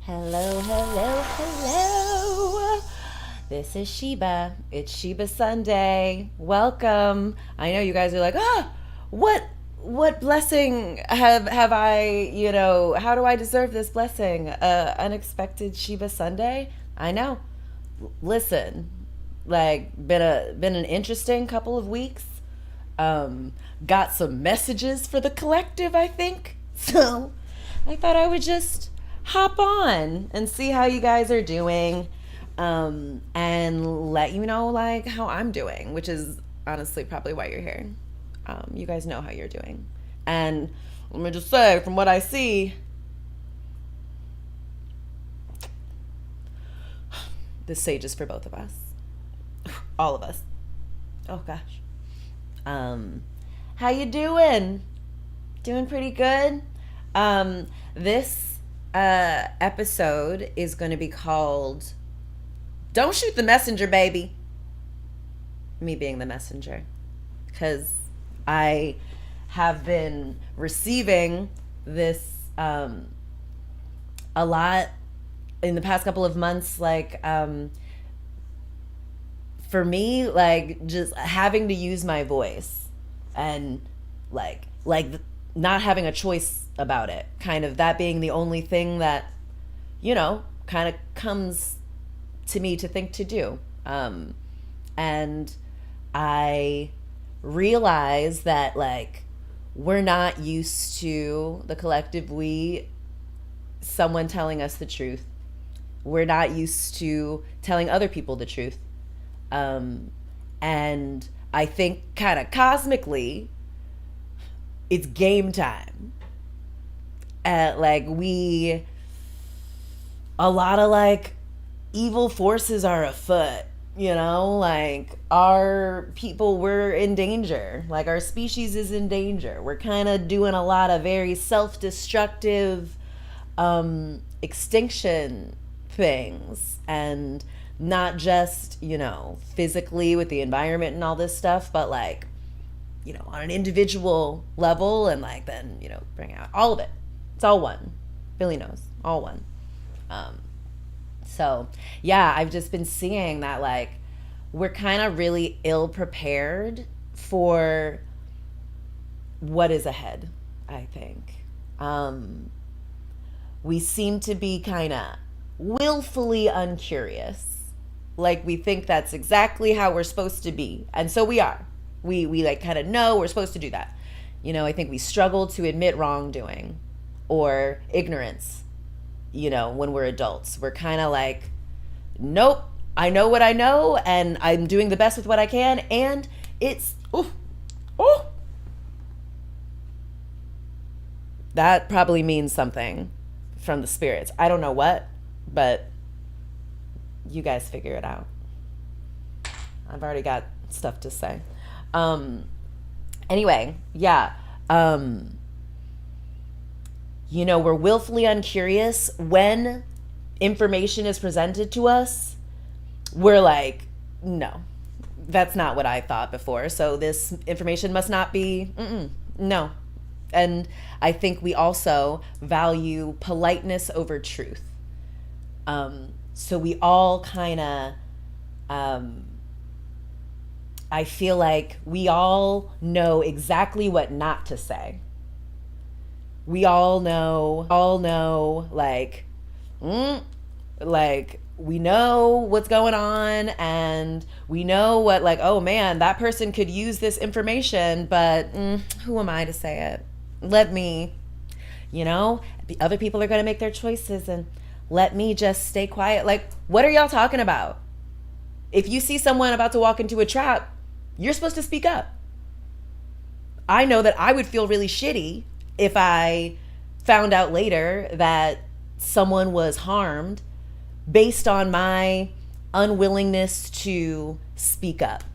Hello, hello, hello. This is Sheba. It's Sheba Sunday. Welcome. I know you guys are like, what blessing have I, how do I deserve this blessing? Unexpected Sheba Sunday? I know. Listen, like been an interesting couple of weeks. Um, got some messages for the collective, I think. So I thought I would just hop on and see how you guys are doing, and let you know like how I'm doing, which is honestly probably why you're here. You guys know how you're doing. And let me just say, from what I see, this sage is for both of us. All of us. Oh gosh. Um, how you doing? Doing pretty good. This episode is going to be called "Don't Shoot the Messenger, Baby." Me being the messenger, because I have been receiving this a lot in the past couple of months. Like, for me, like just having to use my voice and like not having a choice about it, kind of that being the only thing that kind of comes to me to think to do. And I realize that like we're not used to, the collective we, someone telling us the truth. We're not used to telling other people the truth. And I think kind of cosmically, it's game time. Like a lot of like evil forces are afoot, like our people, we're in danger. Like our species is in danger. We're kind of doing a lot of very self-destructive, extinction things, and not just, physically with the environment and all this stuff, but like, on an individual level, and like then, bring out all of it. It's all one. Billy knows. All one. So yeah, I've just been seeing that like we're kind of really ill prepared for what is ahead, I think. We seem to be kind of willfully uncurious. Like we think that's exactly how we're supposed to be. And so we are. We like kind of know we're supposed to do that. I think we struggle to admit wrongdoing or ignorance, when we're adults. We're kind of like, nope, I know what I know and I'm doing the best with what I can. And it's, oh, that probably means something from the spirits. I don't know what, but you guys figure it out. I've already got stuff to say. Anyway, yeah. We're willfully uncurious when information is presented to us. We're like, no, that's not what I thought before. So this information must not be, no. And I think we also value politeness over truth. So we all kind of, I feel like we all know exactly what not to say. We all know, like we know what's going on, and we know what, like, oh man, that person could use this information, but who am I to say it? Let me, other people are going to make their choices, and let me just stay quiet. Like, what are y'all talking about? If you see someone about to walk into a trap, you're supposed to speak up. I know that I would feel really shitty if I found out later that someone was harmed based on my unwillingness to speak up,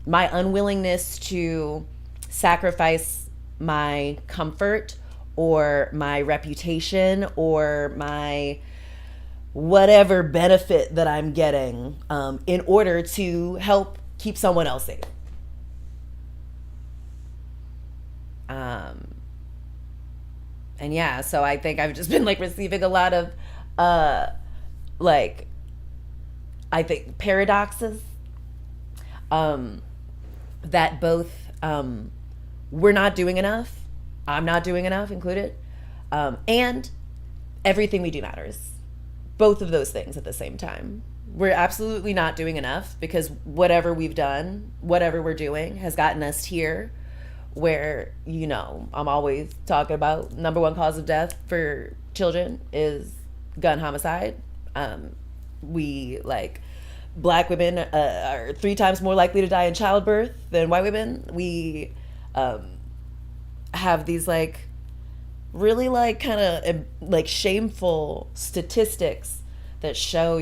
my unwillingness to sacrifice my comfort or my reputation or my whatever benefit that I'm getting, in order to help keep someone else safe. And yeah, so I think I've just been like receiving a lot of uh like I think paradoxes, um that both, we're not doing enough, I'm not doing enough included, and everything we do matters. Both of those things at the same time. We're absolutely not doing enough because whatever we've done, whatever we're doing, has gotten us here where, I'm always talking about number one cause of death for children is gun homicide. We like black women are three times more likely to die in childbirth than white women. We have these like really like kind of like shameful statistics that show,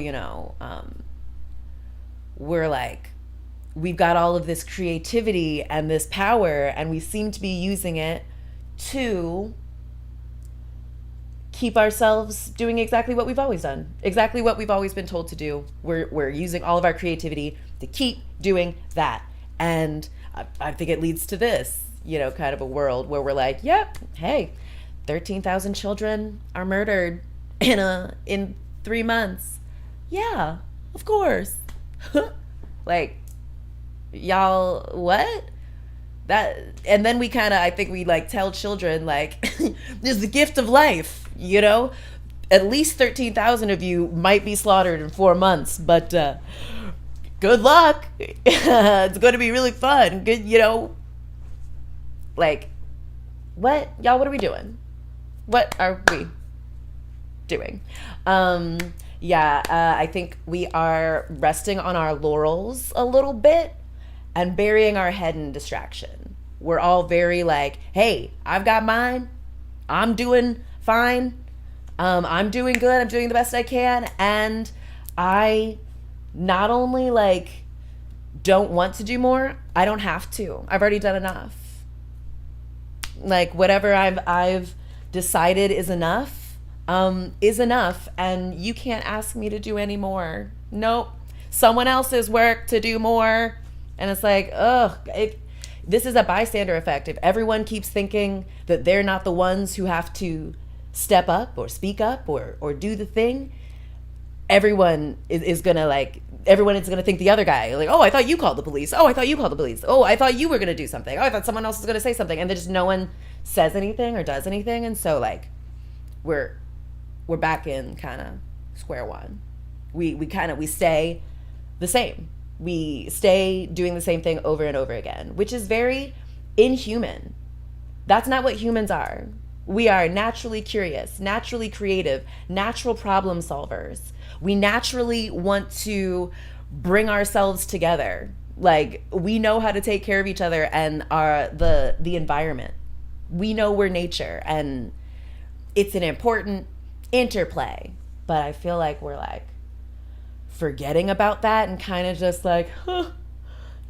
we're like, we've got all of this creativity and this power, and we seem to be using it to keep ourselves doing exactly what we've always done, exactly what we've always been told to do. We're using all of our creativity to keep doing that. And I think it leads to this, kind of a world where we're like, yep, hey, 13,000 children are murdered in 3 months. Yeah, of course. Like, y'all, what? That, and then we kind of, I think we like tell children like, there's the gift of life, at least 13,000 of you might be slaughtered in 4 months, but good luck. It's going to be really fun. Good, like, what? Y'all, what are we doing? What are we doing? I think we are resting on our laurels a little bit and burying our head in distraction. We're all very like, hey, I've got mine. I'm doing fine. I'm doing good. I'm doing the best I can. And I not only like don't want to do more, I don't have to. I've already done enough. Like whatever I've decided is enough, and you can't ask me to do any more. Nope. Someone else's work to do more. And it's like, ugh, this is a bystander effect. If everyone keeps thinking that they're not the ones who have to step up or speak up or do the thing, everyone is gonna think the other guy, like, oh, I thought you called the police. Oh, I thought you called the police. Oh, I thought you were gonna do something. Oh, I thought someone else was gonna say something. And then just no one says anything or does anything. And so like we're back in kind of square one. We stay the same. We stay doing the same thing over and over again, which is very inhuman. That's not what humans are. We are naturally curious, naturally creative, natural problem solvers. We naturally want to bring ourselves together. Like, we know how to take care of each other and the environment. We know we're nature, and it's an important interplay. But I feel like we're like forgetting about that and kind of just like,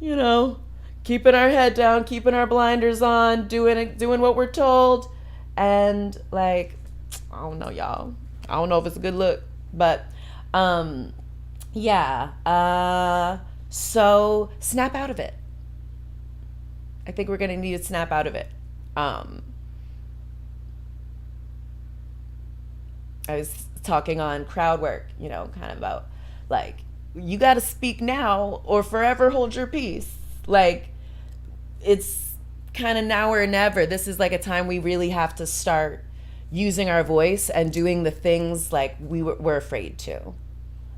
keeping our head down, keeping our blinders on, doing what we're told. And like, I don't know, y'all. I don't know if it's a good look, but so snap out of it. I think we're gonna need to snap out of it. I was talking on crowd work, kind of about like, you got to speak now or forever hold your peace. Like, it's kind of now or never. This is like a time we really have to start using our voice and doing the things like we're afraid to.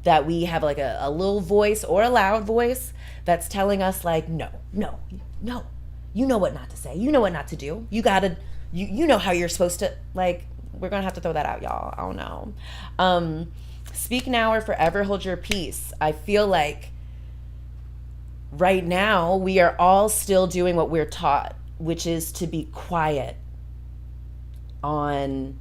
That we have like a little voice or a loud voice that's telling us like, no, you know what not to say. You know what not to do. You gotta, you know how you're supposed to, like, we're gonna have to throw that out, y'all. I don't know. Speak now or forever hold your peace. I feel like right now we are all still doing what we're taught, which is to be quiet on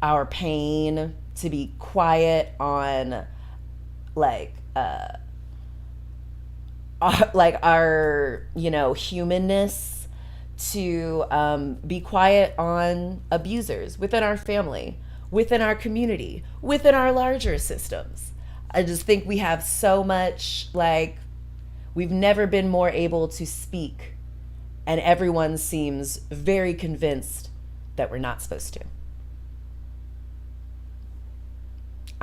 our pain, to be quiet on like our humanness, to be quiet on abusers within our family, within our community, within our larger systems. I just think we have so much, like, we've never been more able to speak, and everyone seems very convinced that we're not supposed to.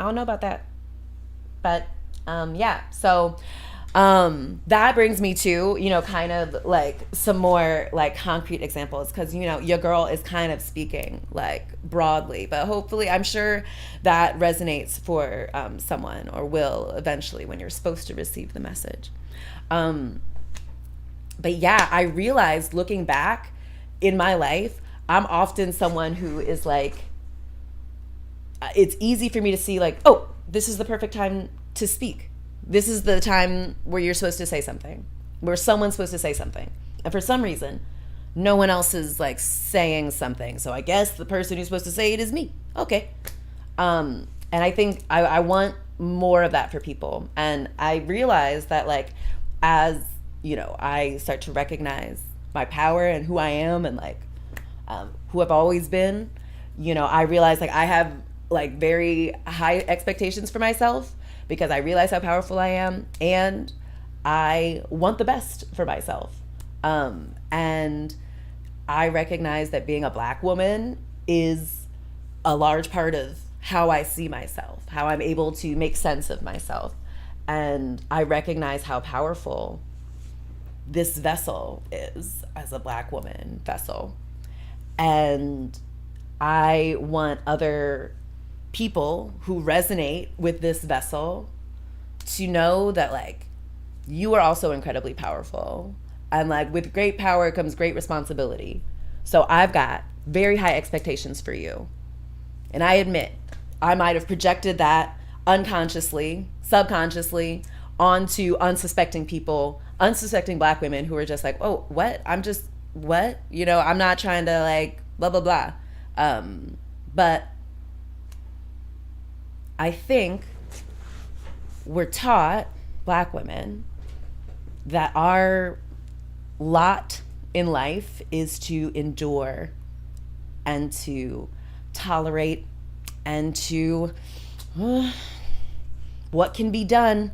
I don't know about that. But yeah, so that brings me to, kind of like some more like concrete examples, because, your girl is kind of speaking like broadly, but hopefully I'm sure that resonates for someone, or will eventually when you're supposed to receive the message. But yeah, I realized looking back in my life, I'm often someone who is like, it's easy for me to see like, oh, this is the perfect time to speak. This is the time where you're supposed to say something, where someone's supposed to say something. And for some reason, no one else is like saying something. So I guess the person who's supposed to say it is me. Okay. And I think I want more of that for people. And I realize that like, as, I start to recognize my power and who I am, and like who I've always been, I realize like I have like very high expectations for myself, because I realize how powerful I am, and I want the best for myself. And I recognize that being a Black woman is a large part of how I see myself, how I'm able to make sense of myself. And I recognize how powerful this vessel is as a Black woman vessel. And I want other people who resonate with this vessel to know that like, you are also incredibly powerful, and like with great power comes great responsibility. So I've got very high expectations for you, and I admit I might have projected that unconsciously, subconsciously onto unsuspecting people, unsuspecting Black women who are just like, oh, what? I'm just, what? I'm not trying to like blah blah blah. But I think we're taught, Black women, that our lot in life is to endure and to tolerate and to what can be done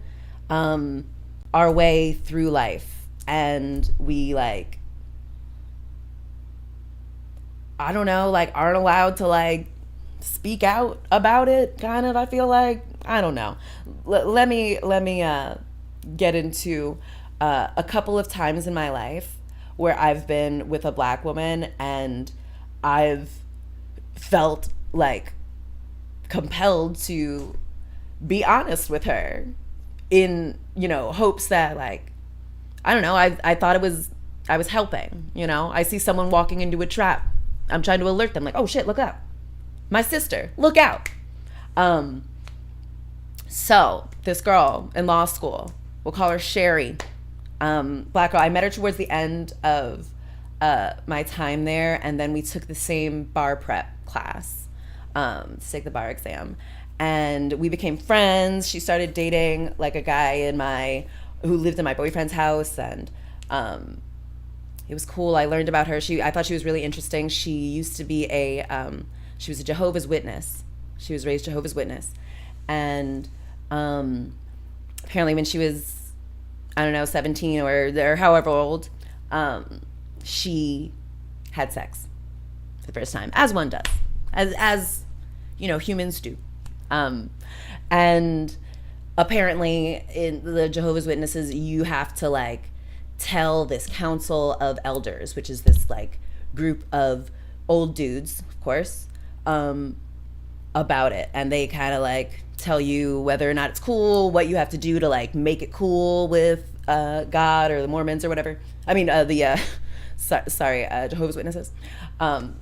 our way through life. And we like, I don't know, like aren't allowed to like speak out about it, kind of. I feel like, I don't know. Let me get into a couple of times in my life where I've been with a Black woman and I've felt like compelled to be honest with her in, hopes that like, I don't know, I thought I was helping. I see someone walking into a trap, I'm trying to alert them like, oh shit, look out, my sister, look out. So this girl in law school, we'll call her Sherry, Black girl. I met her towards the end of my time there, and then we took the same bar prep class to take the bar exam, and we became friends. She started dating like a guy who lived in my boyfriend's house, and it was cool. I learned about her. I thought she was really interesting. She used to be she was a Jehovah's Witness. She was raised Jehovah's Witness. And apparently when she was, I don't know, 17 or however old, she had sex for the first time, as one does, as humans do. And apparently in the Jehovah's Witnesses, you have to like tell this council of elders, which is this like group of old dudes, of course, about it. And they kind of like tell you whether or not it's cool, what you have to do to like make it cool with God or the Mormons or whatever. I mean, Jehovah's Witnesses. And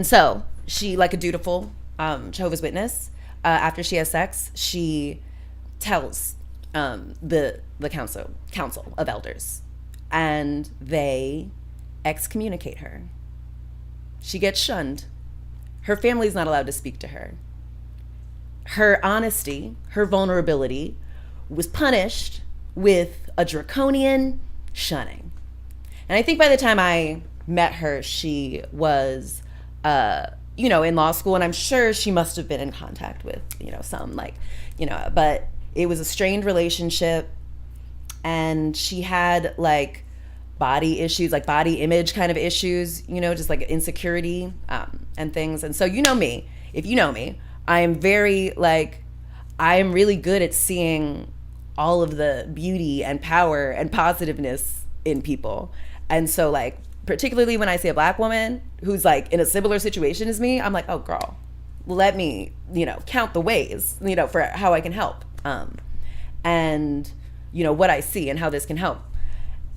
so she, like a dutiful Jehovah's Witness, after she has sex, she tells the council of elders, and they excommunicate her. She gets shunned. Her family's not allowed to speak to her. Her honesty, her vulnerability was punished with a draconian shunning. And I think by the time I met her, she was, in law school, and I'm sure she must have been in contact with, some but it was a strained relationship, and she had like body issues, like body image kind of issues, just like insecurity and things. And so me, if you know me, I am very like, I am really good at seeing all of the beauty and power and positiveness in people. And so like, particularly when I see a black woman who's like in a similar situation as me, I'm like, oh girl, let me, count the ways, for how I can help. And what I see and how this can help.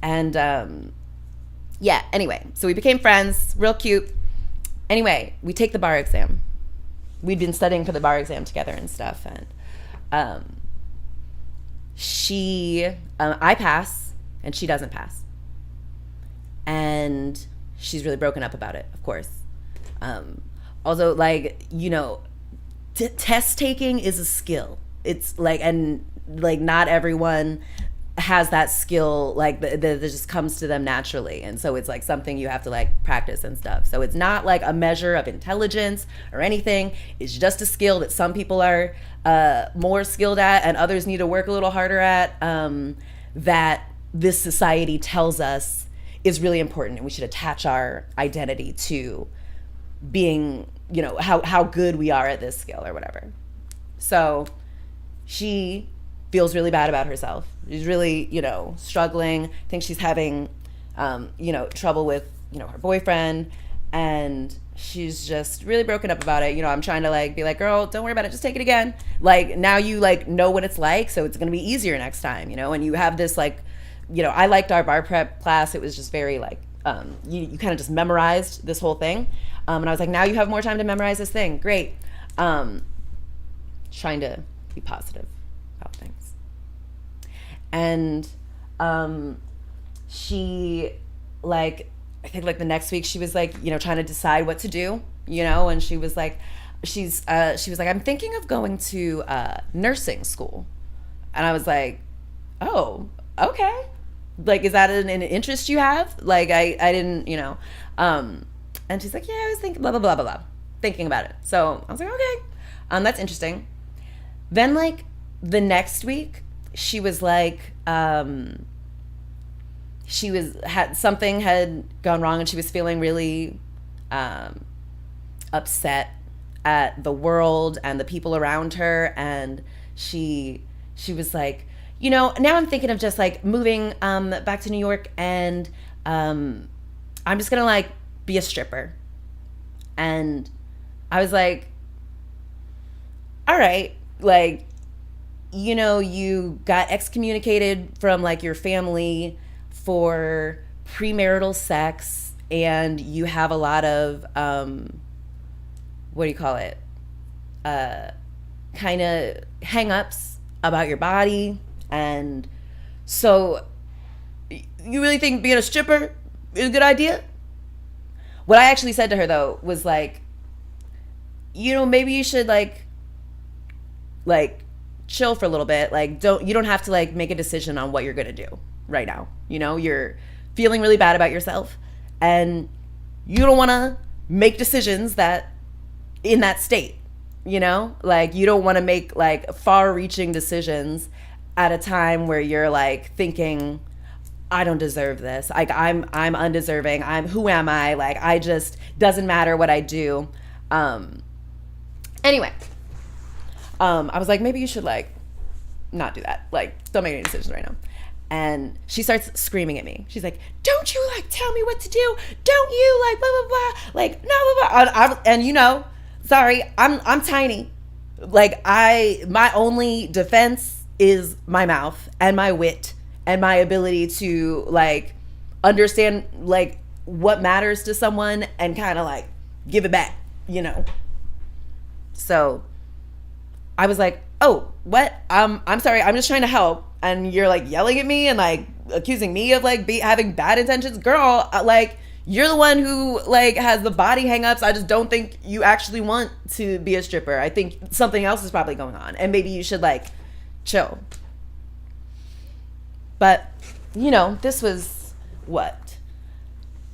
And yeah, anyway, so we became friends, real cute. Anyway, we take the bar exam. We'd been studying for the bar exam together and stuff. And I pass and she doesn't pass. And she's really broken up about it, of course. Also, like, test taking is a skill. It's like, and like, not everyone has that skill, like, that just comes to them naturally. And so it's like something you have to like practice and stuff. So it's not like a measure of intelligence or anything. It's just a skill that some people are more skilled at and others need to work a little harder at, that this society tells us is really important, and we should attach our identity to being, how good we are at this skill or whatever. So she feels really bad about herself. She's really, struggling. Thinks she's having, trouble with, her boyfriend, and she's just really broken up about it. I'm trying to like be like, girl, don't worry about it. Just take it again. Like, now you like know what it's like, so it's going to be easier next time, and you have this like, I liked our bar prep class. It was just very like, you kind of just memorized this whole thing. And I was like, now you have more time to memorize this thing. Great. Trying to be positive about things. And she, like, I think like the next week she was like, trying to decide what to do, and she was like, she was like, I'm thinking of going to nursing school. And I was like, oh, okay. Like, is that an interest you have? Like, I didn't, and she's like, yeah, I was thinking blah, blah, blah, blah, blah, thinking about it. So I was like, okay, that's interesting. Then like the next week she was like, something had gone wrong and she was feeling really upset at the world and the people around her. And she was like, now I'm thinking of just like moving back to New York, and I'm just gonna like be a stripper. And I was like, all right, like, you got excommunicated from like your family for premarital sex, and you have a lot of what do you call it, kind of hang-ups about your body. And so you really think being a stripper is a good idea? What I actually said to her though was like, maybe you should like chill for a little bit. Like, you don't have to like make a decision on what you're going to do right now. You're feeling really bad about yourself, and you don't want to make decisions that in that state, like you don't want to make like far reaching decisions at a time where you're like thinking, I don't deserve this. Like, I'm undeserving. Who am I? Like, I just, doesn't matter what I do. Anyway, I was like, maybe you should like not do that. Like, don't make any decisions right now. And she starts screaming at me. She's like, don't you like tell me what to do? Don't you like blah, blah, blah. Like, no, blah, blah. And sorry, I'm tiny. Like, my only defense is my mouth and my wit and my ability to like understand like what matters to someone and kind of like give it back, So I was like, oh, what? I'm sorry, I'm just trying to help, and you're like yelling at me and like accusing me of like having bad intentions. Girl, like, you're the one who like has the body hangups. I just don't think you actually want to be a stripper. I think something else is probably going on, and maybe you should like chill. But this was what,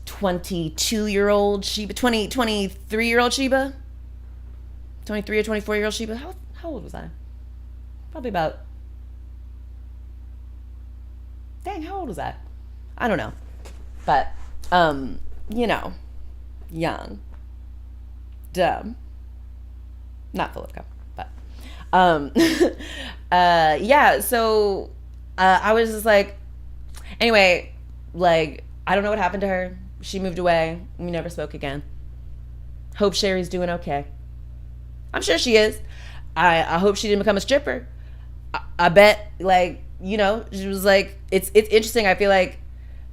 22-year-old Sheba, 23-year-old Sheba, 23 or 24-year-old Sheba. How old was I? Probably about, dang, how old was I? I don't know. But young, dumb. Not full of cum, but um, yeah. So I was just like, anyway, like I don't know what happened to her. She moved away. We never spoke again. Hope Sherry's doing okay. I'm sure she is. I hope she didn't become a stripper. I bet, like, she was like, it's interesting. I feel like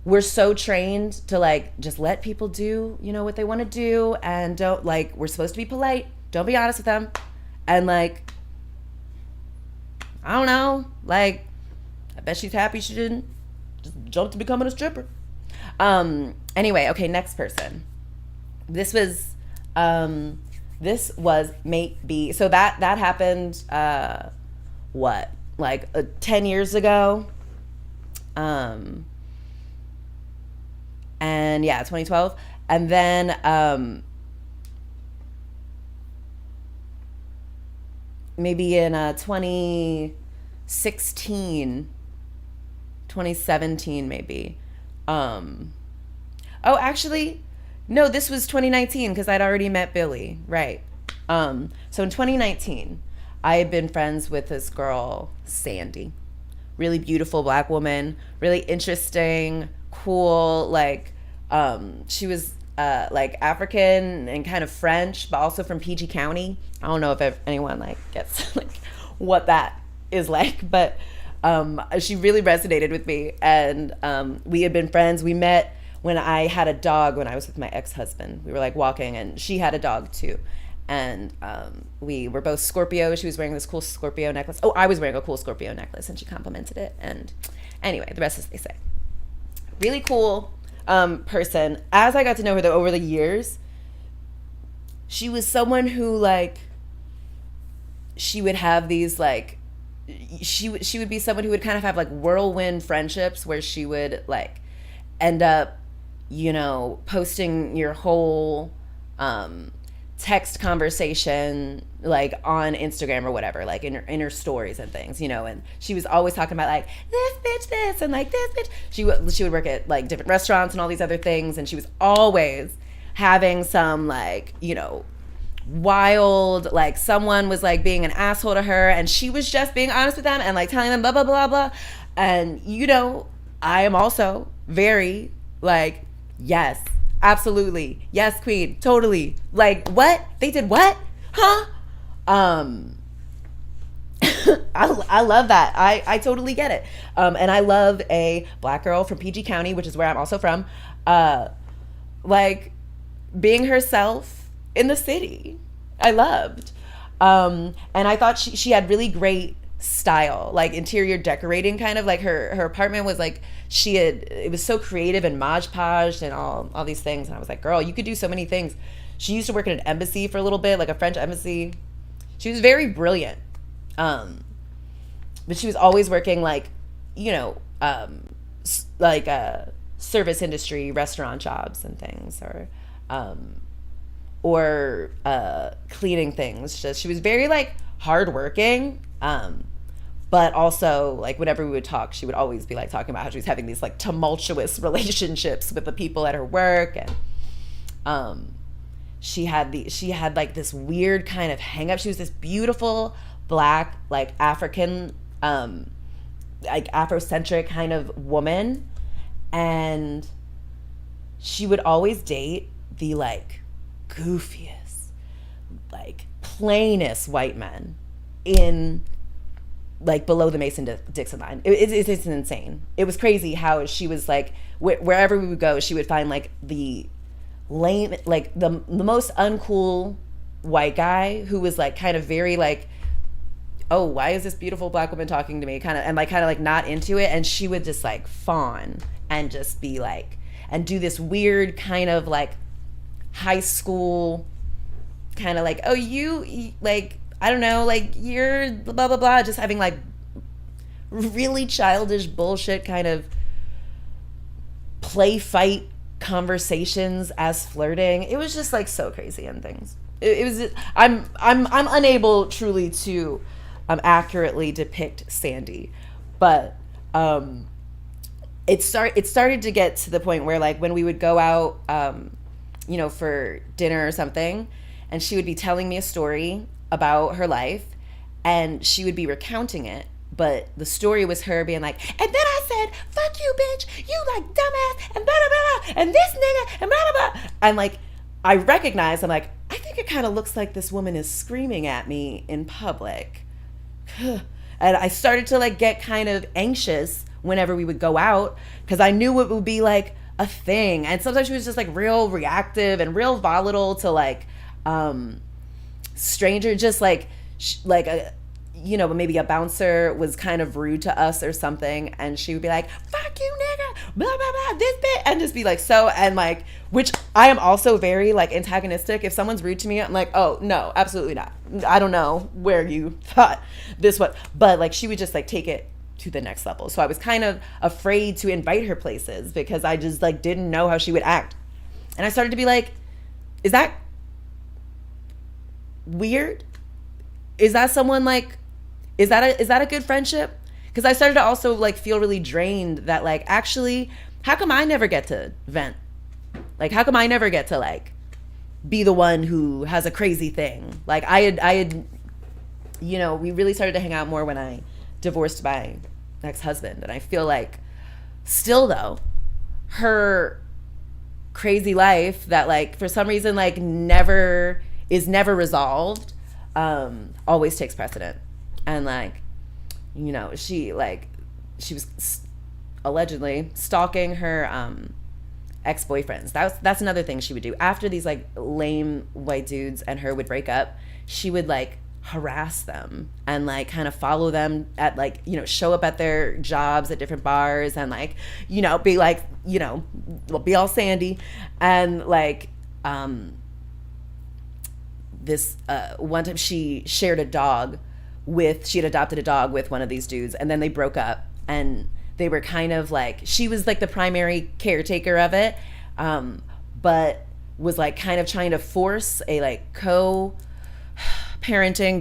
we're so trained to like just let people do, what they want to do, and don't like, we're supposed to be polite. Don't be honest with them. And like, I don't know, like, I bet she's happy she didn't just jump to becoming a stripper. Anyway, okay, next person. This was this was mate B. So that happened what? Like 10 years ago. And yeah, 2012. And then maybe in 2016, 2017 maybe. Oh, actually, no, this was 2019 because I'd already met Billy, right? So in 2019, I had been friends with this girl, Sandy, really beautiful black woman, really interesting, cool. Like, she was like African and kind of French, but also from PG County. I don't know if anyone like gets like what that is like, but she really resonated with me, and we had been friends. We met when I had a dog when I was with my ex-husband. We were like walking, and she had a dog too. And we were both Scorpio. She was wearing this cool Scorpio necklace. Oh, I was wearing a cool Scorpio necklace, and she complimented it. And anyway, the rest is they say. Really cool person. As I got to know her though over the years, she was someone who like, she would have these like, she would be someone who would kind of have like whirlwind friendships where she would like end up, posting your whole text conversation like on Instagram or whatever, like in her stories and things, and she was always talking about like this bitch this and like this bitch. She would work at like different restaurants and all these other things, and she was always having some like, wild, like someone was like being an asshole to her and she was just being honest with them and like telling them blah blah blah blah. And I am also very like, yes, absolutely, yes, queen, totally, like, what they did, what, huh? I love that. I totally get it. And I love a black girl from PG County, which is where I'm also from, like being herself in the city. I loved. And I thought she had really great style, like interior decorating, kind of like her apartment was like, it was so creative and Mod Podge and all these things. And I was like, girl, you could do so many things. She used to work at an embassy for a little bit, like a French embassy. She was very brilliant. But she was always working like, like service industry, restaurant jobs and things, or cleaning things. Just, she was very like hardworking, but also like whenever we would talk, she would always be like talking about how she was having these like tumultuous relationships with the people at her work, and she had like this weird kind of hang up. She was this beautiful black, like African, like Afrocentric kind of woman, and she would always date the like goofiest, like plainest white men in like below the Mason-Dixon line. It's insane. It was crazy how she was like, wherever we would go, she would find like the lame, like the most uncool white guy who was like kind of very like, oh, why is this beautiful black woman talking to me, kind of like not into it. And she would just like fawn and just be like, and do this weird kind of like high school kind of like, oh, you like, I don't know, like you're blah blah blah, just having like really childish bullshit kind of play fight conversations as flirting. It was just like so crazy and things. It was, I'm unable truly to accurately depict Sandy, but it started to get to the point where like when we would go out for dinner or something, and she would be telling me a story, about her life, and she would be recounting it, but the story was her being like, and then I said, fuck you, bitch, you like dumbass, and blah, blah, blah, and this nigga, and blah, blah, blah. And like, I recognize, I'm like, I think it kind of looks like this woman is screaming at me in public. And I started to like get kind of anxious whenever we would go out, because I knew it would be like a thing. And sometimes she was just like real reactive and real volatile to like stranger, just like like a, you know, maybe a bouncer was kind of rude to us or something, and she would be like, fuck you, nigga, blah, blah, blah, this bit, and just be like, so, and like, which I am also very like antagonistic. If someone's rude to me, I'm like, oh, no, absolutely not. I don't know where you thought this was, but like, she would just like take it to the next level. So I was kind of afraid to invite her places because I just like didn't know how she would act. And I started to be like, is that weird? Is that someone like, is that a good friendship? Because I started to also like feel really drained that like, actually, how come I never get to vent? Like, how come I never get to like be the one who has a crazy thing? Like I had, you know, we really started to hang out more when I divorced my ex-husband. And I feel like still though, her crazy life that like for some reason like never resolved, always takes precedent. And like, you know, she was allegedly stalking her ex-boyfriends. That's another thing she would do. After these like lame white dudes and her would break up, she would like harass them and like kind of follow them at like, you know, show up at their jobs at different bars and like, you know, be like, you know, be all sandy. And like this one time she shared a dog she had adopted a dog with one of these dudes, and then they broke up, and they were kind of like, she was like the primary caretaker of it, but was like kind of trying to force a like co-parenting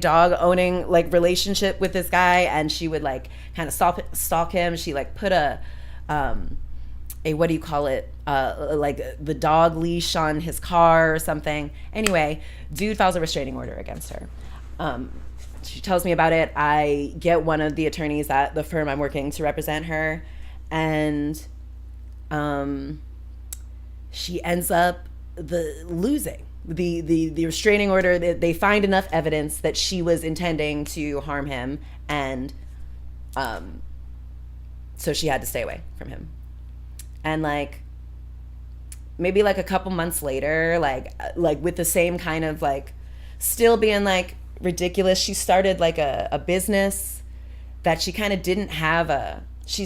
dog owning like relationship with this guy, and she would like kind of stalk him. She like put a what do you call it, like the dog leash on his car or something. Anyway, dude files a restraining order against her. She tells me about it. I get one of the attorneys at the firm I'm working to represent her, and she ends up losing the restraining order. They find enough evidence that she was intending to harm him, and so she had to stay away from him. And like maybe like a couple months later, like with the same kind of like still being like ridiculous, she started like a business that she kind of didn't have. She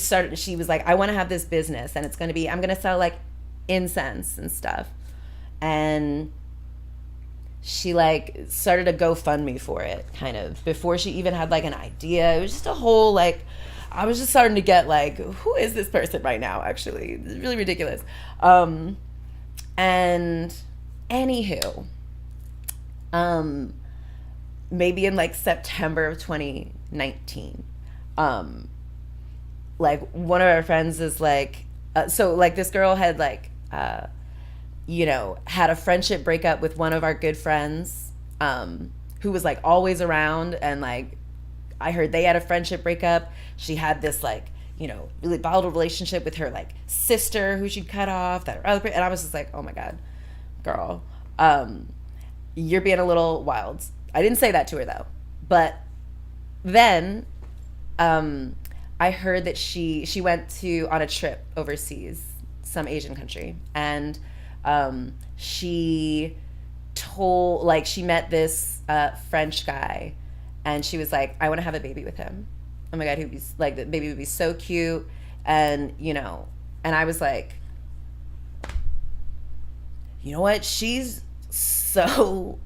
was like, I want to have this business, and it's going to be, I'm going to sell like incense and stuff. And she like started a GoFundMe for it kind of before she even had like an idea. It was just a whole like, I was just starting to get like, who is this person right now? Actually, it's really ridiculous. And anywho, maybe in like September of 2019, like one of our friends is like, so like this girl had like, you know, had a friendship breakup with one of our good friends, who was like always around, and like I heard they had a friendship breakup. She had this like, you know, really volatile relationship with her like sister who she'd cut off, that her other, and I was just like, oh my God, girl, you're being a little wild. I didn't say that to her though. But then I heard that she went on a trip overseas, some Asian country, and she met this French guy, and she was like, I want to have a baby with him. Oh my God, he'd be like, the baby would be so cute. And, you know, and I was like, you know what? She's so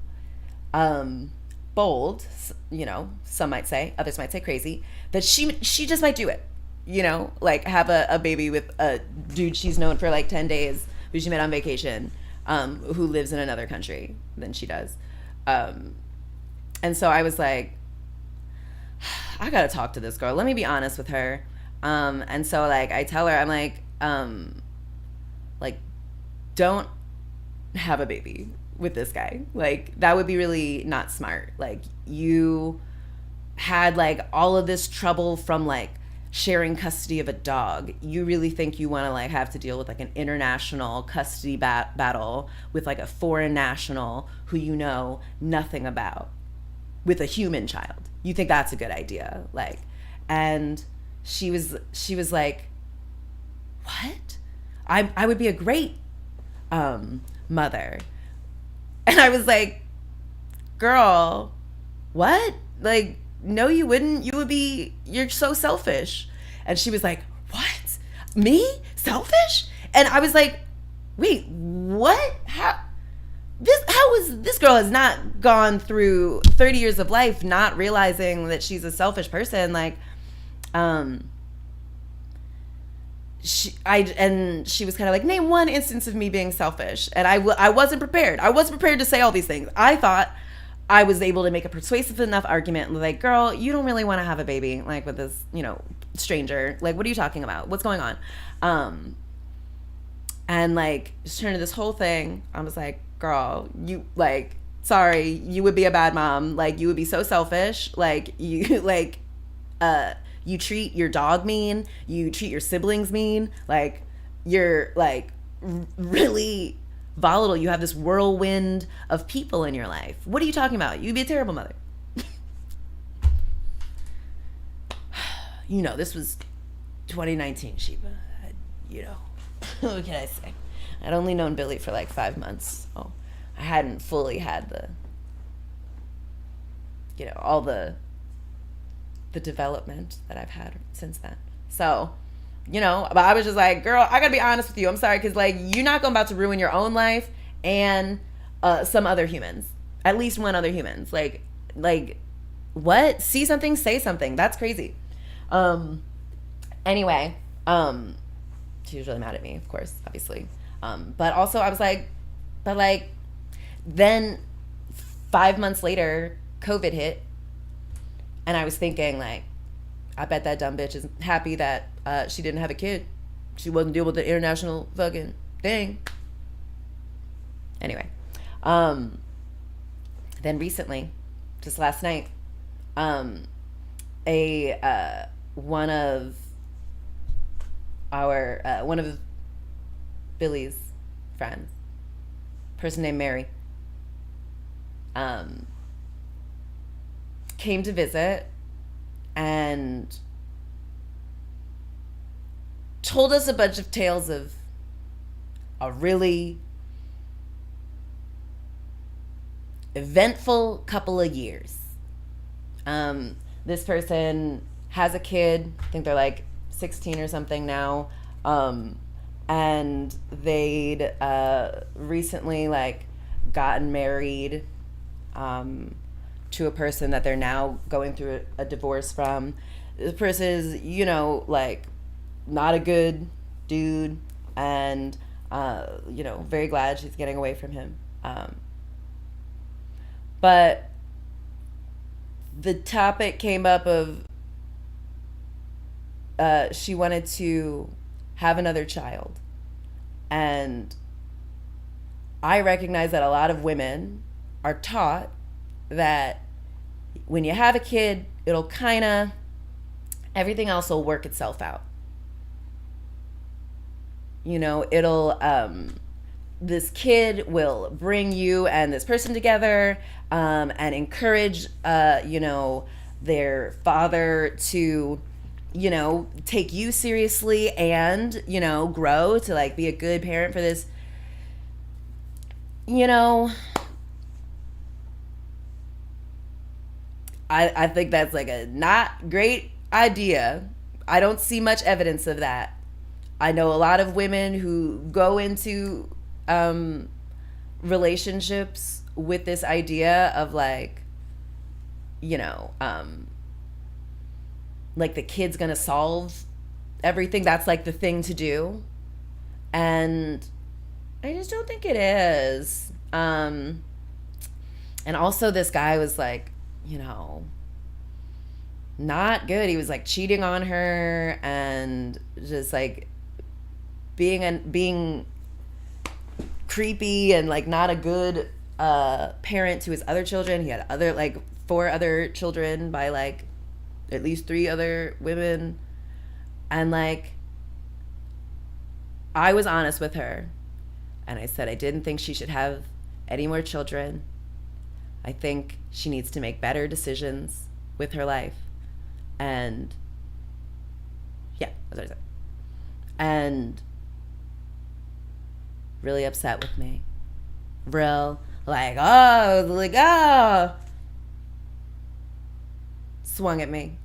bold, you know, some might say, others might say crazy, that she just might do it, you know, like have a baby with a dude she's known for like 10 days who she met on vacation, who lives in another country than she does. And so I was like, I gotta talk to this girl. Let me be honest with her. And so like I tell her, I'm like, don't have a baby with this guy. Like, that would be really not smart. Like, you had like all of this trouble from like sharing custody of a dog. You really think you want to like have to deal with like an international custody battle with like a foreign national who you know nothing about with a human child? You think that's a good idea? Like, and she was like, what? I would be a great mother. And I was like, girl, what? Like, no, you wouldn't. You're so selfish. And she was like, what? Me? Selfish? And I was like, wait, what? How is this girl has not gone through 30 years of life not realizing that she's a selfish person. Like, she was kind of like, name one instance of me being selfish. And I wasn't prepared. I wasn't prepared to say all these things. I thought I was able to make a persuasive enough argument, like, girl, you don't really want to have a baby, like, with this, stranger. Like, what are you talking about? What's going on? And, like, just turned into this whole thing. I was like, girl, you, like, sorry, you would be a bad mom. Like, you would be so selfish. Like, you, like, you treat your dog mean. You treat your siblings mean. Like, you're, like, really volatile. You have this whirlwind of people in your life. What are you talking about? You'd be a terrible mother. This was 2019, Sheba. What can I say? I'd only known Billy for like 5 months. So I hadn't fully had all the development that I've had since then. So, but I was just like, girl, I gotta be honest with you. I'm sorry, because, like, you're not about to ruin your own life and some other humans. At least one other humans. Like, what? See something, say something. That's crazy. Anyway, she was really mad at me, of course, obviously. But also I was like, then 5 months later, COVID hit. And I was thinking, like, I bet that dumb bitch is happy that she didn't have a kid. She wasn't dealing with the international fucking thing. Anyway. Then recently, just last night, one of Billy's friends, person named Mary, came to visit and told us a bunch of tales of a really eventful couple of years. This person has a kid. I think they're like 16 or something now. And they'd recently like gotten married to a person that they're now going through a divorce from. This person is, like, not a good dude, and very glad she's getting away from him. But the topic came up of she wanted to have another child. And I recognize that a lot of women are taught that when you have a kid, it'll everything else will work itself out. This kid will bring you and this person together, and encourage, their father to, take you seriously and, grow to, like, be a good parent for this, I think that's, like, a not great idea. I don't see much evidence of that. I know a lot of women who go into relationships with this idea of, like, like, the kid's gonna solve everything. That's, like, the thing to do. And I just don't think it is. And also this guy was, like, not good. He was, like, cheating on her and just, like, being creepy and, like, not a good a parent to his other children. He had other, like, 4 other children by, like, at least 3 other women. And, like, I was honest with her. And I said I didn't think she should have any more children. I think she needs to make better decisions with her life. And yeah, that's what I said. And really upset with me. Real, like, swung at me.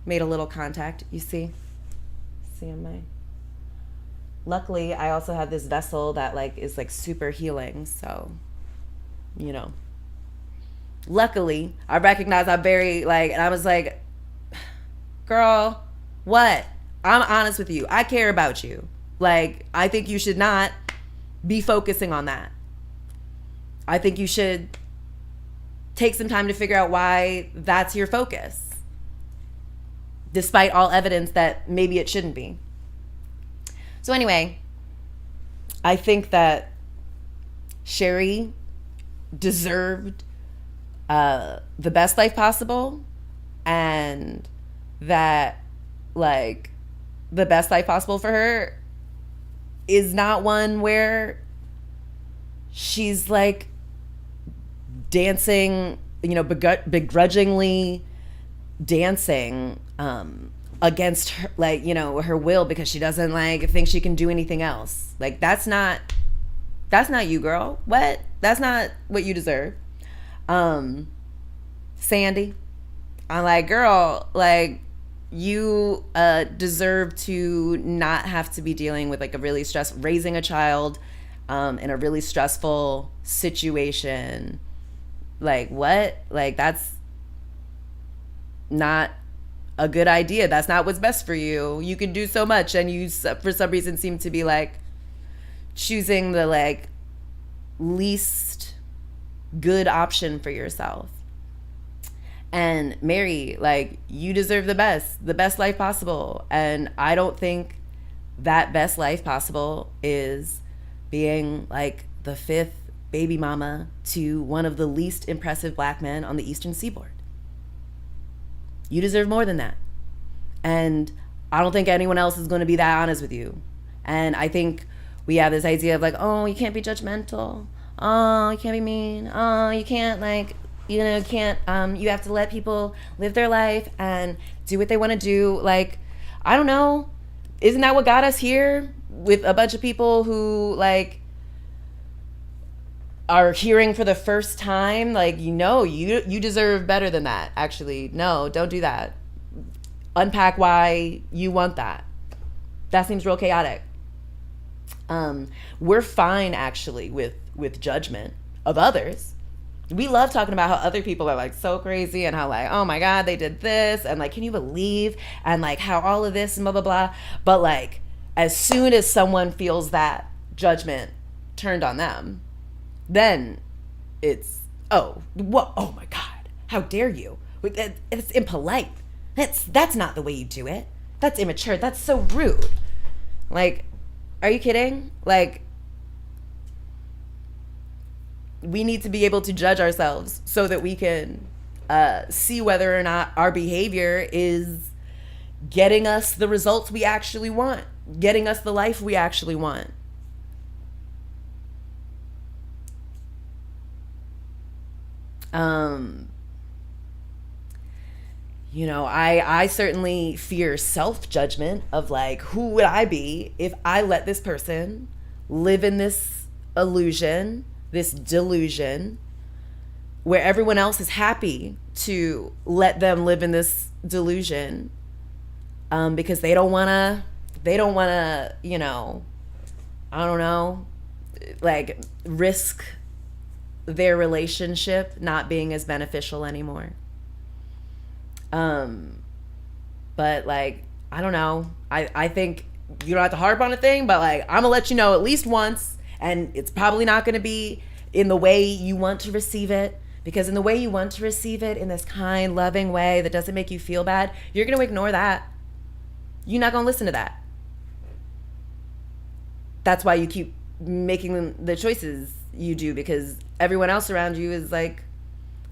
Made a little contact, you see? See on my... Luckily, I also have this vessel that, like, is, like, super healing, so, you know. Luckily, I recognize I'm very, like, and I was like, girl, what? I'm honest with you. I care about you. Like, I think you should not be focusing on that. I think you should take some time to figure out why that's your focus, despite all evidence that maybe it shouldn't be. So anyway, I think that Sherry deserved the best life possible, and that, like, the best life possible for her is not one where she's, like, dancing, you know, begrudgingly dancing against her, like, you know, her will, because she doesn't, like, think she can do anything else. Like, that's not you, girl. What? That's not what you deserve. Sandy, I'm like, girl, like, you deserve to not have to be dealing with, like, raising a child in a really stressful situation. Like, what? Like, that's not a good idea. That's not what's best for you. You can do so much, and you, for some reason, seem to be, like, choosing the, like, least good option for yourself. And Mary, like, you deserve the best life possible. And I don't think that best life possible is being, like, the 5th baby mama to one of the least impressive black men on the Eastern Seaboard. You deserve more than that. And I don't think anyone else is going to be that honest with you. And I think we have this idea of, like, oh, you can't be judgmental. Oh, you can't be mean. Oh, you can't, like, you know, you have to let people live their life and do what they want to do. Like, I don't know. Isn't that what got us here with a bunch of people who, like, are hearing for the first time? Like, you know, you deserve better than that. Actually, no, don't do that. Unpack why you want that. That seems real chaotic. We're fine, actually, with judgment of others. We love talking about how other people are, like, so crazy, and how, like, oh my God, they did this, and, like, can you believe, and, like, how all of this and blah blah blah. But, like, as soon as someone feels that judgment turned on them, then it's, oh, what? Oh my God, how dare you? It's impolite. That's not the way you do it. That's immature. That's so rude. Like, are you kidding? Like, we need to be able to judge ourselves so that we can see whether or not our behavior is getting us the results we actually want, getting us the life we actually want. You know, I certainly fear self-judgment of, like, who would I be if I let this person live in this illusion, this delusion, where everyone else is happy to let them live in this delusion, because they don't want to, you know, I don't know, like, risk their relationship not being as beneficial anymore. But, like, I don't know. I think you don't have to harp on a thing, but, like, I'm gonna let you know at least once, and it's probably not gonna be in the way you want to receive it, because in the way you want to receive it, in this kind, loving way that doesn't make you feel bad, you're gonna ignore that. You're not gonna listen to that. That's why you keep making the choices you do, because everyone else around you is like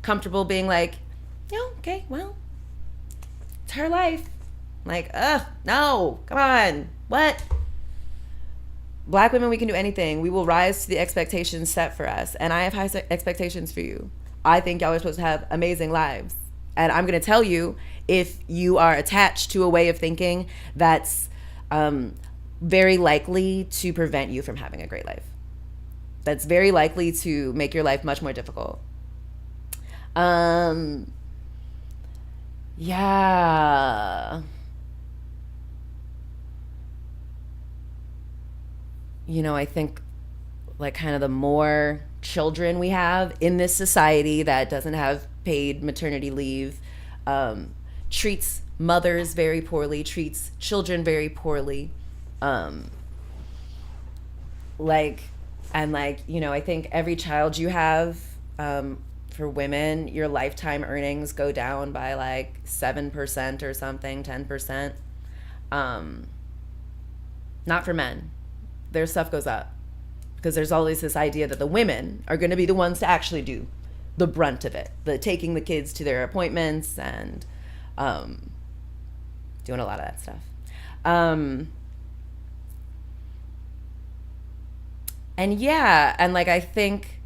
comfortable being like, yeah, okay, well, it's her life. Like, no, come on, what? Black women, we can do anything. We will rise to the expectations set for us. And I have high expectations for you. I think y'all are supposed to have amazing lives. And I'm going to tell you, if you are attached to a way of thinking that's very likely to prevent you from having a great life, that's very likely to make your life much more difficult. Yeah. I think like kind of the more children we have in this society that doesn't have paid maternity leave, treats mothers very poorly, treats children very poorly. Like, and like, I think every child you have, for women, your lifetime earnings go down by like 7% or something, 10%. Not for men. Their stuff goes up because there's always this idea that the women are going to be the ones to actually do the brunt of it, the taking the kids to their appointments and doing a lot of that stuff. And yeah, and like I think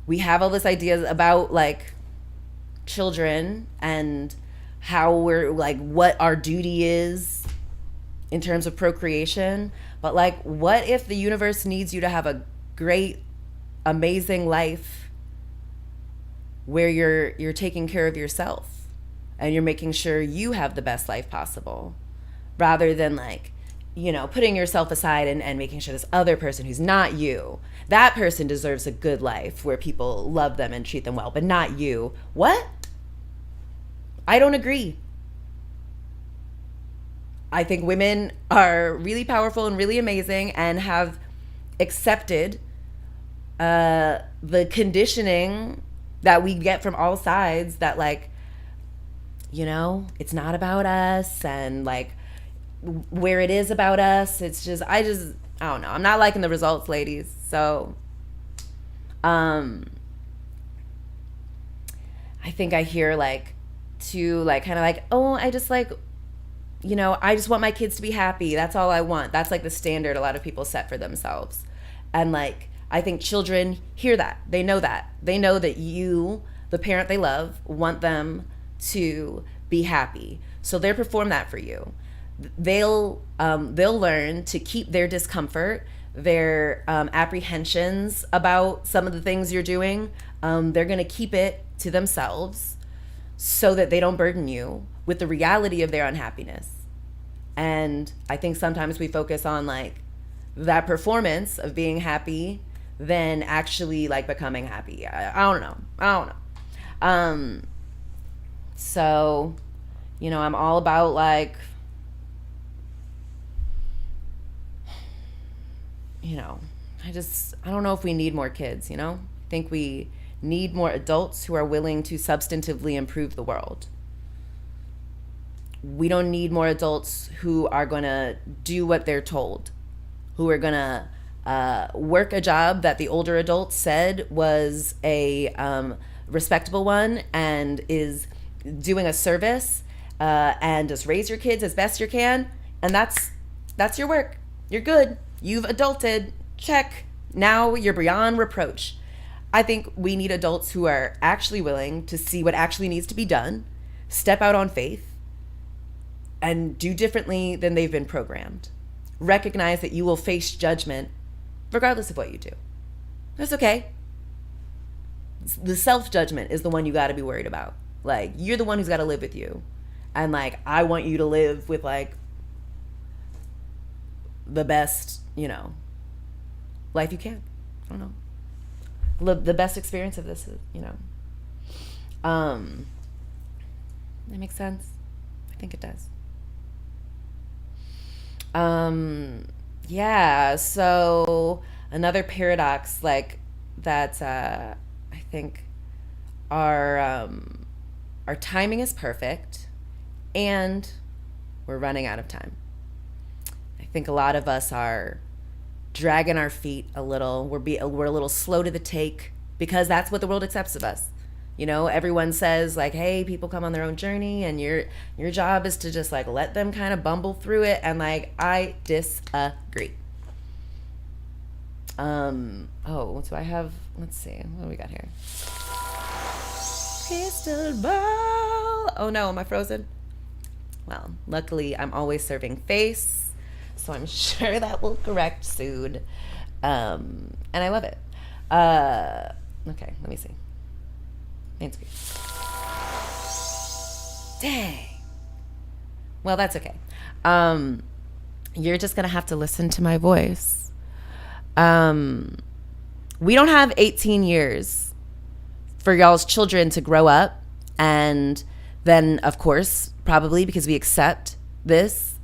we have all this ideas about like children and how we're like what our duty is in terms of procreation. But like, what if the universe needs you to have a great, amazing life where you're taking care of yourself and you're making sure you have the best life possible, rather than like, putting yourself aside and making sure this other person who's not you, that person deserves a good life where people love them and treat them well, but not you. What? I don't agree. I think women are really powerful and really amazing and have accepted the conditioning that we get from all sides that like, it's not about us, and like where it is about us, it's just, I don't know. I'm not liking the results, ladies. So, I think I hear like to like kind of like, oh, I just like, I just want my kids to be happy. That's all I want. That's like the standard a lot of people set for themselves. And like, I think children hear that. They know that. They know that you, the parent they love, want them to be happy. So they'll perform that for you. They'll learn to keep their discomfort, their apprehensions about some of the things you're doing. They're going to keep it to themselves so that they don't burden you with the reality of their unhappiness. And I think sometimes we focus on like that performance of being happy than actually like becoming happy. I don't know. So, I'm all about like, I don't know if we need more kids, I think we need more adults who are willing to substantively improve the world. We don't need more adults who are going to do what they're told, who are going to work a job that the older adults said was a respectable one and is doing a service, and just raise your kids as best you can. And that's your work. You're good. You've adulted. Check. Now you're beyond reproach. I think we need adults who are actually willing to see what actually needs to be done, step out on faith, and do differently than they've been programmed. Recognize that you will face judgment regardless of what you do. That's okay. The self-judgment is the one you got to be worried about. Like, you're the one who's got to live with you. And like, I want you to live with like the best, life you can. I don't know. The best experience of this is, that makes sense. I think it does. Yeah, so another paradox like that, I think our timing is perfect and we're running out of time. I think a lot of us are dragging our feet a little. We're a little slow to the take because that's what the world accepts of us. You know, everyone says like, "Hey, people come on their own journey, and your job is to just like let them kind of bumble through it." And like, I disagree. Oh, do I have? Let's see, what do we got here? Crystal ball. Oh no, am I frozen? Well, luckily I'm always serving face, so I'm sure that will correct soon. And I love it. Okay, let me see. Main screen. Dang. Well, that's okay. You're just gonna have to listen to my voice. We don't have 18 years for y'all's children to grow up, and then, of course, probably because we accept this,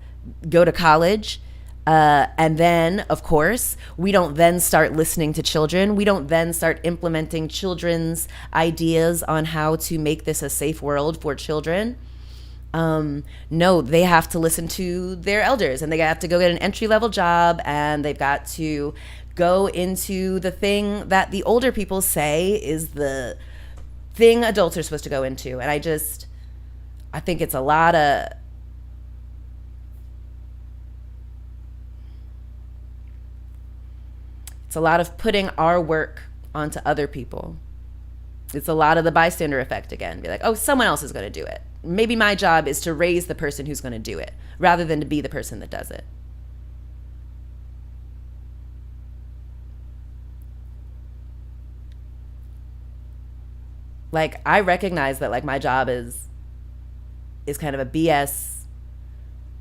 go to college, and then, of course, we don't then start listening to children. We don't then start implementing children's ideas on how to make this a safe world for children. No, they have to listen to their elders, and they have to go get an entry-level job, and they've got to go into the thing that the older people say is the thing adults are supposed to go into. And I think it's a lot of putting our work onto other people. It's a lot of the bystander effect again. Be like, oh, someone else is going to do it. Maybe my job is to raise the person who's going to do it rather than to be the person that does it. Like, I recognize that like my job is kind of a BS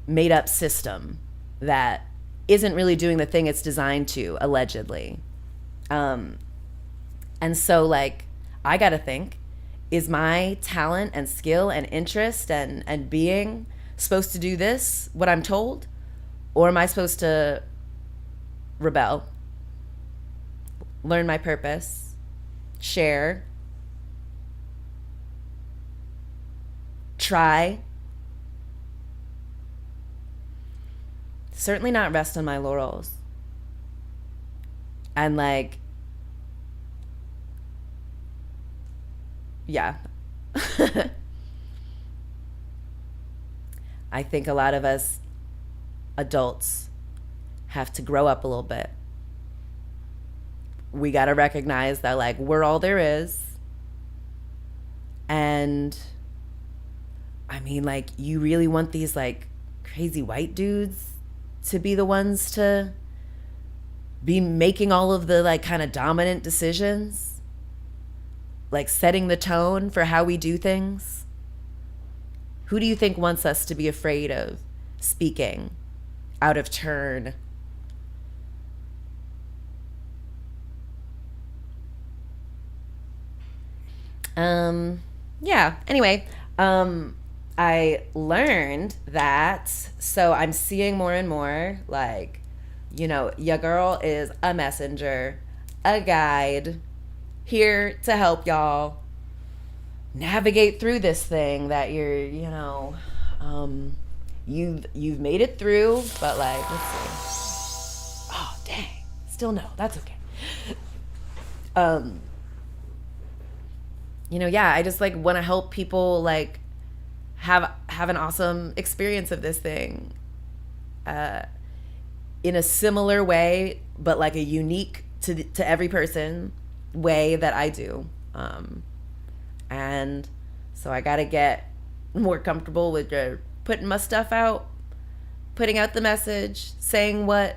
made up system that isn't really doing the thing it's designed to, allegedly. And so like, I got to think, is my talent and skill and interest and being supposed to do this, what I'm told? Or am I supposed to rebel, learn my purpose, share, try? Certainly not rest on my laurels. And like, yeah. I think a lot of us adults have to grow up a little bit. We got to recognize that like we're all there is. And I mean, like, you really want these like crazy white dudes to be the ones to be making all of the like kind of dominant decisions, like setting the tone for how we do things? Who do you think wants us to be afraid of speaking out of turn? Yeah, anyway, I learned that, so I'm seeing more and more like, you know, your girl is a messenger, a guide, here to help y'all navigate through this thing that you're, you know, you've made it through, but like, let's see. Oh, dang. Still no, that's okay. You know, yeah, I just like want to help people like have an awesome experience of this thing in a similar way, but like a unique to every person way that I do. And so I got to get more comfortable with putting my stuff out, putting out the message, saying what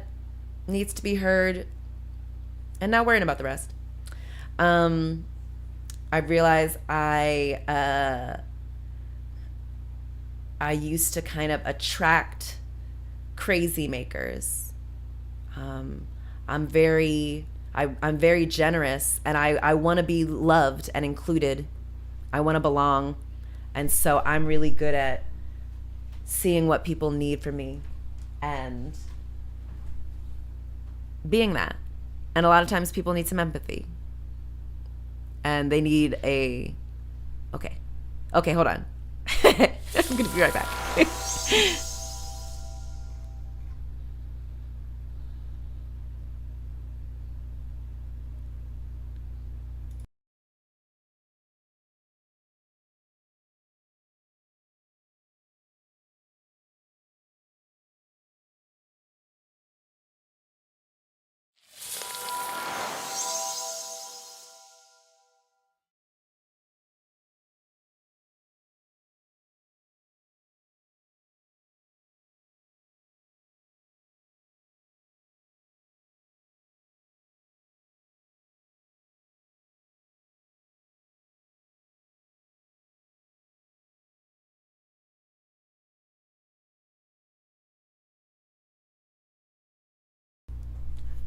needs to be heard, and not worrying about the rest. I realize I used to kind of attract crazy makers. I'm very generous, and I want to be loved and included. I want to belong. And so I'm really good at seeing what people need from me and being that. And a lot of times people need some empathy. And they need okay, hold on. I'm going to be right back.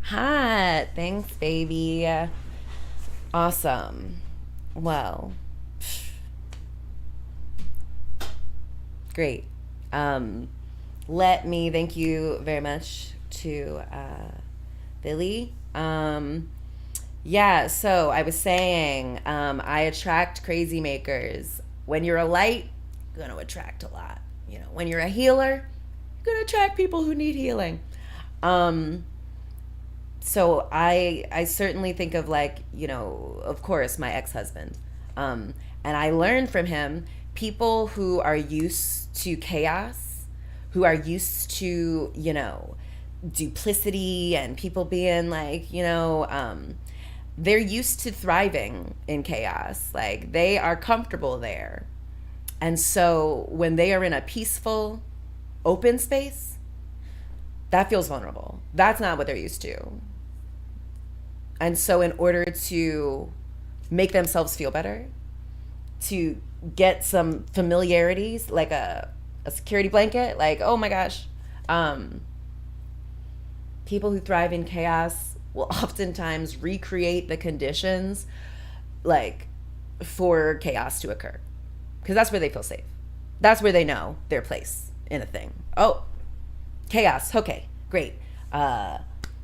Hot. Thanks, baby. Awesome. Well, great. Um, Let me thank you very much to Billy. Yeah, so I was saying, I attract crazy makers. When you're a light, you're going to attract a lot. You know, when you're a healer, you're going to attract people who need healing. Um, so I certainly think of, like, you know, of course, my ex-husband. And I learned from him, people who are used to chaos, who are used to, you know, duplicity and people being like, you know, they're used to thriving in chaos. Like, they are comfortable there. And so when they are in a peaceful, open space, that feels vulnerable. That's not what they're used to. And so, in order to make themselves feel better, to get some familiarities, like a security blanket, like, oh my gosh, um, people who thrive in chaos will oftentimes recreate the conditions, like, for chaos to occur. Because that's where they feel safe. That's where they know their place in a thing. Oh, chaos. Okay, great.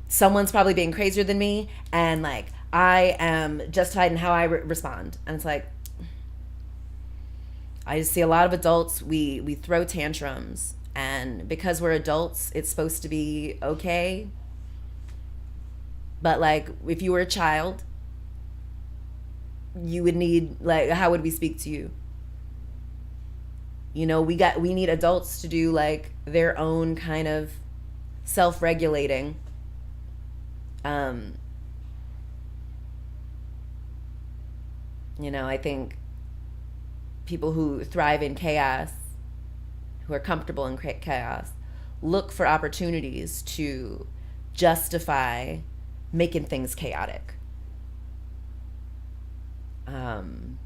Someone's probably being crazier than me, and like I am justified in how I respond. And it's like, I just see a lot of adults. We throw tantrums, and because we're adults, it's supposed to be okay. But like, if you were a child, you would need, like, how would we speak to you? You know, we need adults to do like their own kind of self-regulating. Um, you know, I think people who thrive in chaos, who are comfortable in chaos, look for opportunities to justify making things chaotic. Um,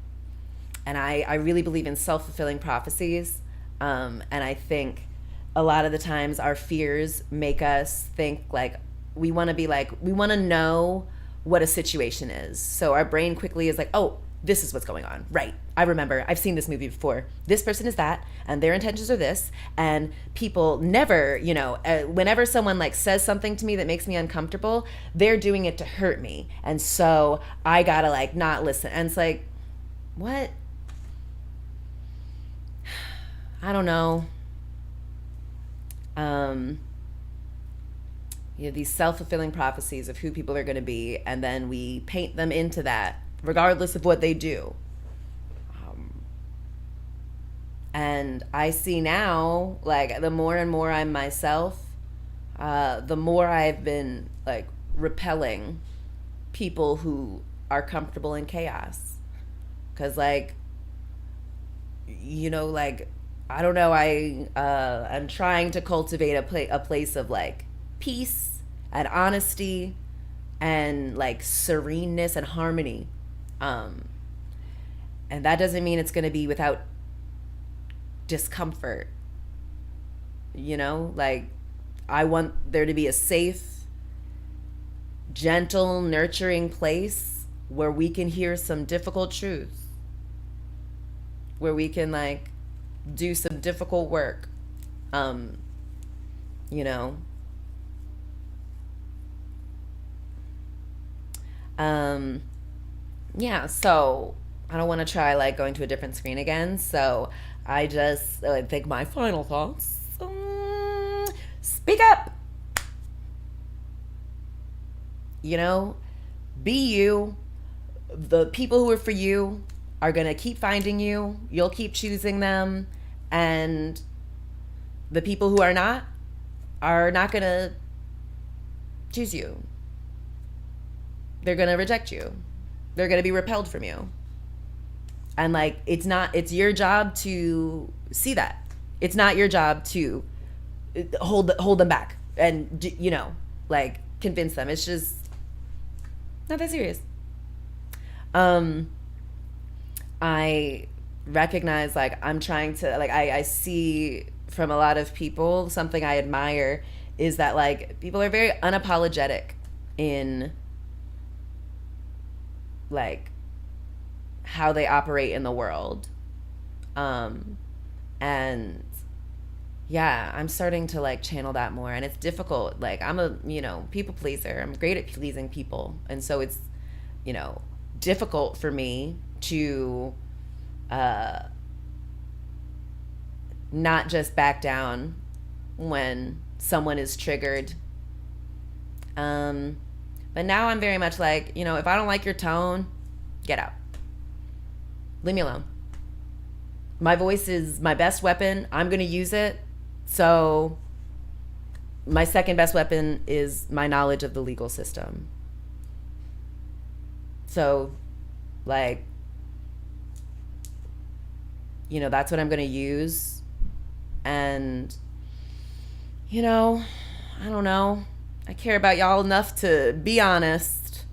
and I really believe in self-fulfilling prophecies. And I think a lot of the times our fears make us think like we want to be like, we want to know what a situation is. So our brain quickly is like, oh, this is what's going on. Right. I remember. I've seen this movie before. This person is that, and their intentions are this. And people never, you know, whenever someone like says something to me that makes me uncomfortable, they're doing it to hurt me. And so I gotta like not listen. And it's like, what? I don't know. Um, you know, these self-fulfilling prophecies of who people are going to be, and then we paint them into that regardless of what they do. um, and I see now, like, the more and more I'm myself, the more I've been like repelling people who are comfortable in chaos. Because like, you know, like, I don't know, I'm trying to cultivate a place of like peace and honesty and like sereneness and harmony. Um, and that doesn't mean it's going to be without discomfort. You know, like, I want there to be a safe, gentle, nurturing place where we can hear some difficult truths, where we can like do some difficult work. Um, you know, um, yeah, so I don't want to try like going to a different screen again. So I just think my final thoughts. Speak up. You know, be you. The people who are for you are going to keep finding you. You'll keep choosing them. And the people who are not going to choose you. They're going to reject you. They're going to be repelled from you. And like, it's your job to see that. It's not your job to hold them back and, you know, like, convince them. It's just not that serious. Um, I recognize, like, I'm trying to, like, I see from a lot of people, something I admire is that, like, people are very unapologetic in like how they operate in the world. And yeah, I'm starting to like channel that more, and it's difficult. Like I'm a, people pleaser. I'm great at pleasing people. And so it's, you know, difficult for me to uh not just back down when someone is triggered. Um but now I'm very much like, if I don't like your tone, get out. Leave me alone. My voice is my best weapon. I'm going to use it. So my second best weapon is my knowledge of the legal system. So, like, that's what I'm going to use. And, I don't know. I care about y'all enough to be honest,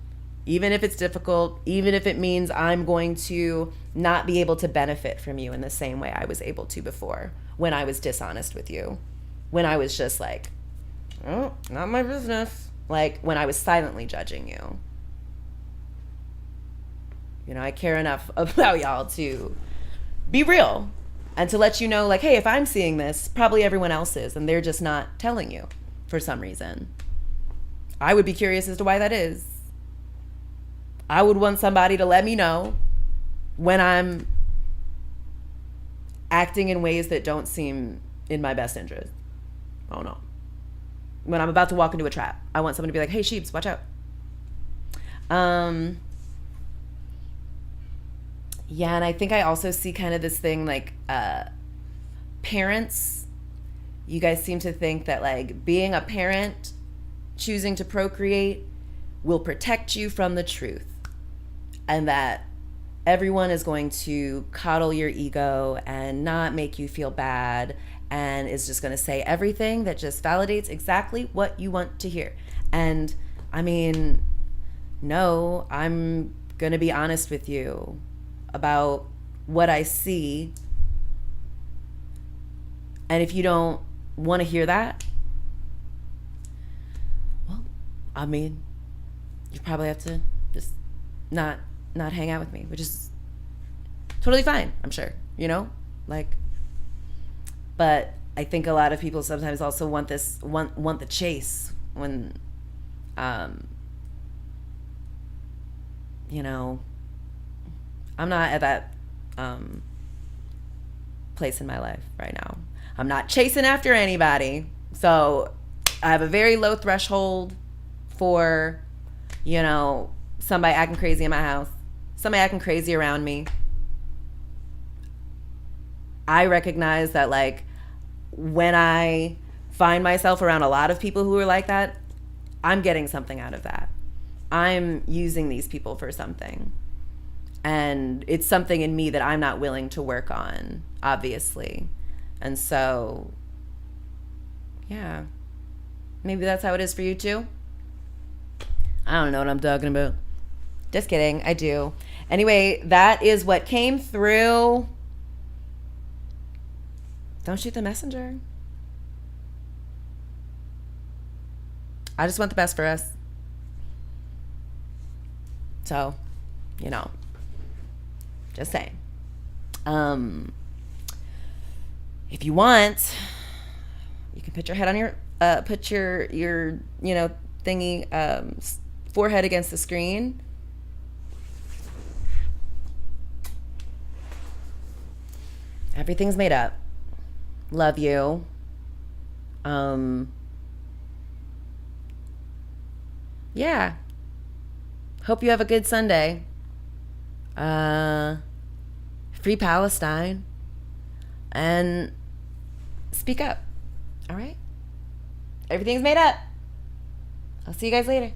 even if it's difficult, even if it means I'm going to not be able to benefit from you in the same way I was able to before, when I was dishonest with you, when I was just like, oh, not my business, like when I was silently judging you. I care enough about y'all to be real and to let you know, like, hey, if I'm seeing this, probably everyone else is, and they're just not telling you for some reason. I would be curious as to why that is. I would want somebody to let me know when I'm acting in ways that don't seem in my best interest. Oh no. When I'm about to walk into a trap, I want someone to be like, hey, sheeps, watch out. Yeah, and I think I also see kind of this thing like parents. You guys seem to think that like being a parent, choosing to procreate, will protect you from the truth. And that everyone is going to coddle your ego and not make you feel bad, and is just going to say everything that just validates exactly what you want to hear. And I mean, no, I'm going to be honest with you about what I see. And if you don't want to hear that, well, I mean, you probably have to just not hang out with me, which is totally fine, I'm sure, like, but I think a lot of people sometimes also want the chase when, I'm not at that place in my life right now. I'm not chasing after anybody. So I have a very low threshold for, somebody acting crazy in my house, somebody acting crazy around me. I recognize that, like, when I find myself around a lot of people who are like that, I'm getting something out of that. I'm using these people for something. And it's something in me that I'm not willing to work on, obviously. And so, yeah, maybe that's how it is for you too. I don't know what I'm talking about. Just kidding, I do. Anyway, that is what came through. Don't shoot the messenger. I just want the best for us. So, just saying. If you want, you can put your head on your thingy, forehead against the screen. Everything's made up. Love you. Yeah. Hope you have a good Sunday. Free Palestine. And speak up. All right? Everything's made up. I'll see you guys later.